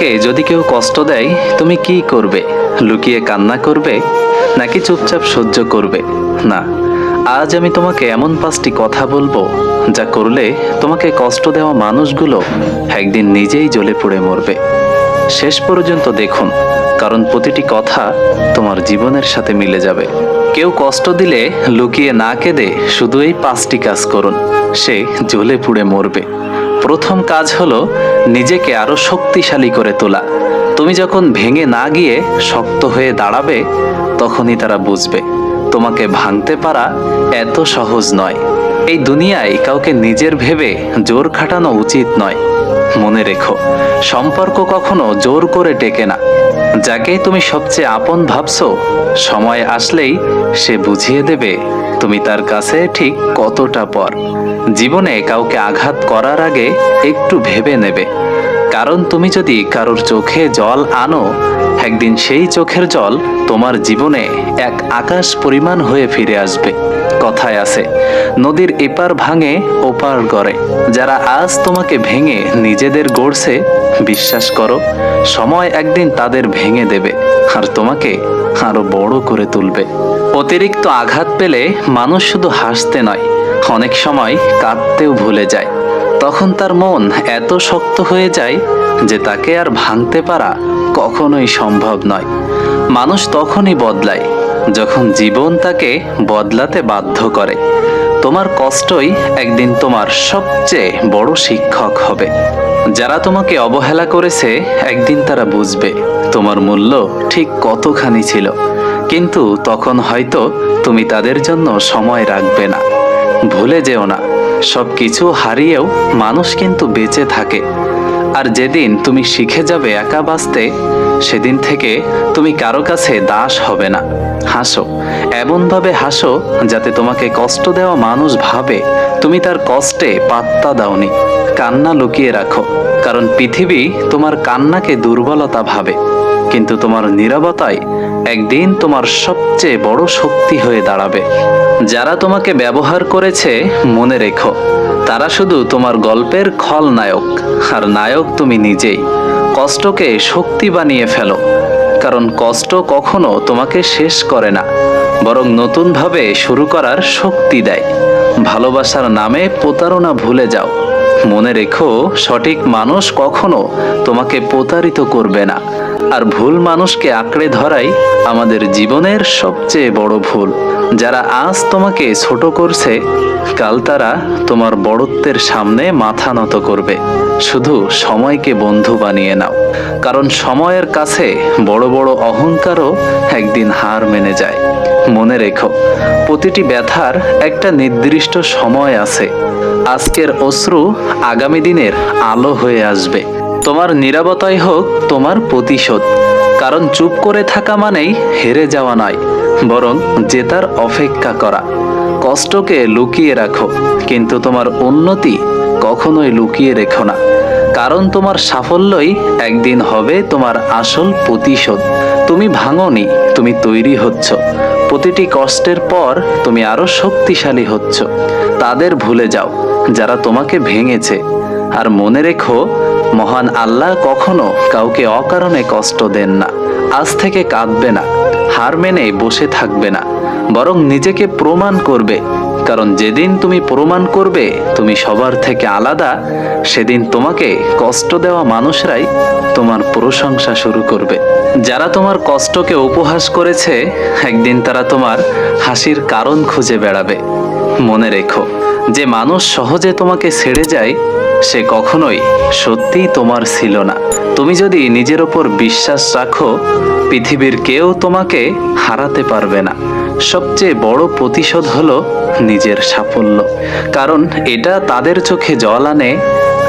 তোমাকে যদি কেউ কষ্ট দেয় তুমি কি করবে? লুকিয়ে কান্না করবে নাকি চুপচাপ সহ্য করবে? না, আজ আমি তোমাকে এমন 5টি কথা বলবো যা করলে তোমাকে কষ্ট দেওয়া মানুষগুলো একদিন নিজেই জ্বলে পুড়ে মরবে। শেষ পর্যন্ত দেখুন, কারণ প্রতিটি কথা তোমার জীবনের সাথে মিলে যাবে। কেউ কষ্ট দিলে লুকিয়ে না কেঁদে শুধু এই 5টি কাজ করুন, সে জ্বলে পুড়ে মরবে। প্রথম কাজ হলো নিজেকে আরো শক্তিশালী করে তোলা। তুমি যখন ভেঙে না গিয়ে শক্ত হয়ে দাঁড়াবে, তখনই তারা বুঝবে তোমাকে ভাঙতে পারা এত সহজ নয়। এই দুনিয়ায় কাউকে নিজের ভেবে জোর খাটানো উচিত নয়। মনে রেখো, সম্পর্ক কখনো জোর করে টেকে না। যাকে তুমি সবচেয়ে আপন ভাবছো, সময় আসলেই সে বুঝিয়ে দেবে তুমি তার কাছে ঠিক কতটা পর। জীবনে কাউকে আঘাত করার আগে একটু ভেবে নেবে, কারণ তুমি যদি কারোর চোখে জল আনো, একদিন সেই চোখের জল তোমার জীবনে এক আকাশ পরিমাণ হয়ে ফিরে আসবে। কথায় আছে, নদীর এপার ভাঙে ওপার গড়ে। যারা আজ তোমাকে ভেঙে নিজেদের গড়ছে, বিশ্বাস করো সময় একদিন তাদের ভেঙে দেবে আর তোমাকে আরো বড় করে তুলবে। অতিরিক্ত আঘাত পেলে মানুষ শুধু হাসতে নয়, অনেক সময় কাঁদতেও ভুলে যায়। তখন তার মন এত শক্ত হয়ে যায় যে তাকে আর ভাঙতে পারা কখনোই সম্ভব নয়। মানুষ তখনই বদলায় যখন জীবন তাকে বদলাতে বাধ্য করে। তোমার কষ্টই একদিন তোমার সবচেয়ে বড় শিক্ষক হবে। যারা তোমাকে অবহেলা করেছে, একদিন তারা বুঝবে তোমার মূল্য ঠিক কতখানি ছিল, কিন্তু তখন হয়তো তুমি তাদের জন্য সময় রাখবে না। ভুলে যেও না, সবকিছু হারিয়েও মানুষ কিন্তু বেঁচে থাকে। আর যেদিন তুমি শিখে যাবে একা বাঁচতে, সেদিন থেকে তুমি কারো কাছে দাস হবে না। হাসো, এমনভাবে হাসো যাতে তোমাকে কষ্ট দেওয়া মানুষ ভাবে তুমি তার কষ্টে পাত্তা দাওনি। কান্না লুকিয়ে রাখো, কারণ পৃথিবী তোমার কান্নাকে দুর্বলতা ভাবে, কিন্তু তোমার নীরবতায় একদিন তোমার সবচেয়ে বড় শক্তি হয়ে দাঁড়াবে। যারা তোমাকে ব্যবহার করেছে, মনে রেখো তারা শুধু তোমার গল্পের খলনায়ক, আর নায়ক তুমি নিজেই। কষ্টকে শক্তি বানিয়ে ফেলো, কারণ কষ্ট কখনো তোমাকে শেষ করে না, বরং নতুনভাবে শুরু করার শক্তি দেয়। ভালোবাসার নামে প্রতারণা ভুলে যাও। মনে রেখো, সঠিক মানুষ কখনো তোমাকে প্রতারিত করবে না, আর ভুল মানুষকে আঁকড়ে ধরাই আমাদের জীবনের সবচেয়ে বড় ভুল। যারা আজ তোমাকে ছোট করছে, কাল তারা তোমার বড়ত্বের সামনে মাথা নত করবে। শুধু সময়কে বন্ধু বানিয়ে নাও, কারণ সময়ের কাছে বড় বড় অহংকারও একদিন হার মেনে যায়। মনে রেখো, প্রতিটি ব্যথার একটা নির্দিষ্ট সময় আছে। আজকের অশ্রু আগামী দিনের আলো হয়ে আসবে। তোমার নীরবতাই হোক তোমার প্রতিশোধ, কারণ চুপ করে থাকা মানেই হেরে যাওয়া নয়, বরং জেতার অপেক্ষা করা। কষ্টকে লুকিয়ে রাখো, কিন্তু তোমার উন্নতি কখনোই লুকিয়ে রেখো না, কারণ তোমার সাফল্যই একদিন হবে তোমার আসল প্রতিশোধ। তুমি ভাঙোনি, তুমি তৈরি হচ্ছ। প্রতিটি কষ্টের পর তুমি আরো শক্তিশালী হচ্ছ। তাদের ভুলে যাও যারা তোমাকে ভেঙেছে, আর মনে রেখো মহান আল্লাহ কখনো কাউকে অকারণে কষ্ট দেন না। আজ থেকে কাঁদবে না, হার মেনে বসে থাকবে না, বরং নিজেকে প্রমাণ করবে, কারণ যেদিন তুমি প্রমাণ করবে তুমি সবার থেকে আলাদা, সেদিন তোমাকে কষ্ট দেওয়া মানুষরাই তোমার প্রশংসা শুরু করবে। যারা তোমার কষ্টকে উপহাস করেছে, একদিন তারা তোমার হাসির কারণ খুঁজে বেড়াবে। মনে রেখো, যে মানুষ সহজে তোমাকে ছেড়ে যায়, সে কখনোই সত্যিই তোমার ছিল না। তুমি যদি নিজের ওপর বিশ্বাস রাখো, পৃথিবীর কেউ তোমাকে হারাতে পারবে না। সবচেয়ে বড় প্রতিশোধ হলো নিজের সাফল্য, কারণ এটা তাদের চোখে জল আনে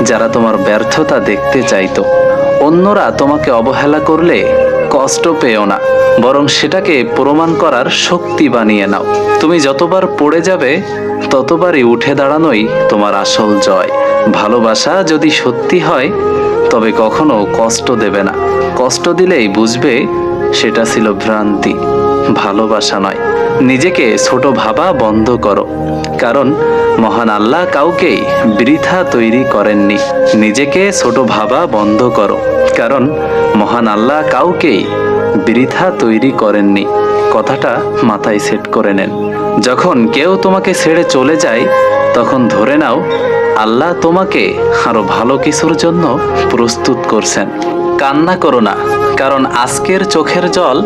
যারা তোমার ব্যর্থতা দেখতে চাইতো। অন্যরা তোমাকে অবহেলা করলে কষ্ট পেও না, বরং সেটাকে প্রমাণ করার শক্তি বানিয়ে নাও। তুমি যতবার পড়ে যাবে, ততবারই উঠে দাঁড়ানোই তোমার আসল জয়। ভালোবাসা যদি সত্যি হয়, তবে কখনো কষ্ট দেবে না। কষ্ট দিলেই বুঝবে সেটা ছিল ভ্রান্তি, ভালোবাসা নয়। নিজেকে ছোট ভাবা বন্ধ করো, কারণ মহান আল্লাহ কাউকেই বৃথা তৈরি করেননি। নিজেকে ছোট ভাবা বন্ধ করো, কারণ মহান আল্লাহ কাউকেই বৃথা তৈরি করেননি। কথাটা মাথায় সেট করে নেন। যখন কেউ তোমাকে ছেড়ে চলে যায়, তখন ধরে নাও আল্লাহ তোমাকে আরো ভালো কিছুর জন্য প্রস্তুত করছেন। কান্না করো না, কারণ আজকের চোখের জল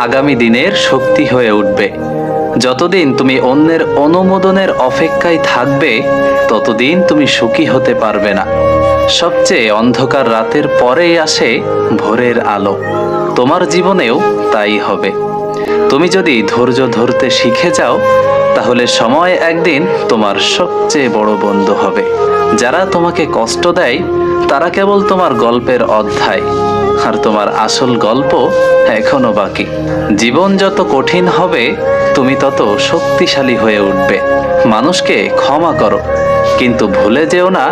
আগামী দিনের শক্তি হয়ে উঠবে। যতদিন তুমি অন্যের অনুমোদনের অপেক্ষায় থাকবে, ততদিন তুমি সুখী হতে পারবে না। সবচেয়ে অন্ধকার রাতের পরেই আসে ভোরের আলো। তোমার জীবনেও তাই হবে। তুমি যদি ধৈর্য ধরতে শিখে যাও, তাহলে সময় একদিন তোমার সবচেয়ে বড় বন্ধু হবে। যারা তোমাকে কষ্ট দেয়, তারা কেবল তোমার গল্পের অধ্যায়, আর তোমার আসল গল্প এখনো বাকি। জীবন যত কঠিন হবে, তুমি তত শক্তিশালী হয়ে উঠবে। মানুষকে ক্ষমা করো, কিন্তু ভুলে যেও না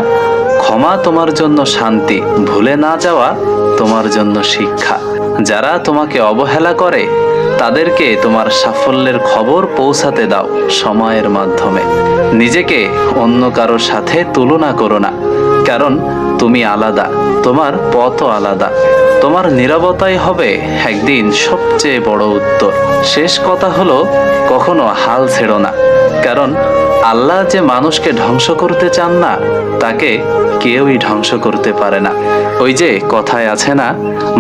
ক্ষমা তোমার জন্য শান্তি, ভুলে না যাওয়া তোমার জন্য শিক্ষা। যারা তোমাকে অবহেলা করে, তাদেরকে তোমার সাফল্যের খবর পৌঁছাতে দাও সময়ের মাধ্যমে। নিজেকে অন্য কারোর সাথে তুলনা করো না, কারণ তুমি আলাদা, তোমার পথও আলাদা। তোমার নীরবতাই হবে একদিন সবচেয়ে বড় উত্তর। শেষ কথা হলো, কখনো হাল ছেড়ো না, কারণ আল্লাহ যে মানুষকে ধ্বংস করতে চান না, তাকে কেউই ধ্বংস করতে পারে না। ওই যে কথায় আছে না,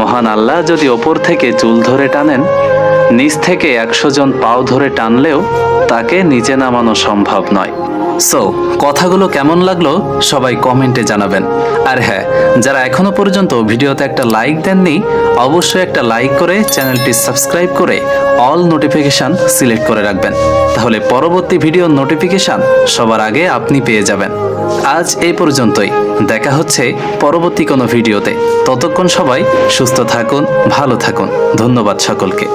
মহান আল্লাহ যদি ওপর থেকে চুল ধরে টানেন, নিচ থেকে 100 জন পাও ধরে টানলেও তাকে নিচে নামানো সম্ভব নয়। সো কথাগুলো কেমন লাগলো সবাই কমেন্টে জানাবেন। আর হ্যাঁ, যারা এখনো পর্যন্ত ভিডিওতে একটা লাইক দেননি, অবশ্যই একটা লাইক করে চ্যানেলটি সাবস্ক্রাইব করে অল নোটিফিকেশন সিলেক্ট করে রাখবেন। তাহলে পরবর্তী ভিডিওর নোটিফিকেশন সবার আগে আপনি পেয়ে যাবেন। আজ এই পর্যন্তই, দেখা হচ্ছে পরবর্তী কোনো ভিডিওতে। ততক্ষণ সবাই সুস্থ থাকুন, ভালো থাকুন। ধন্যবাদ সকলকে।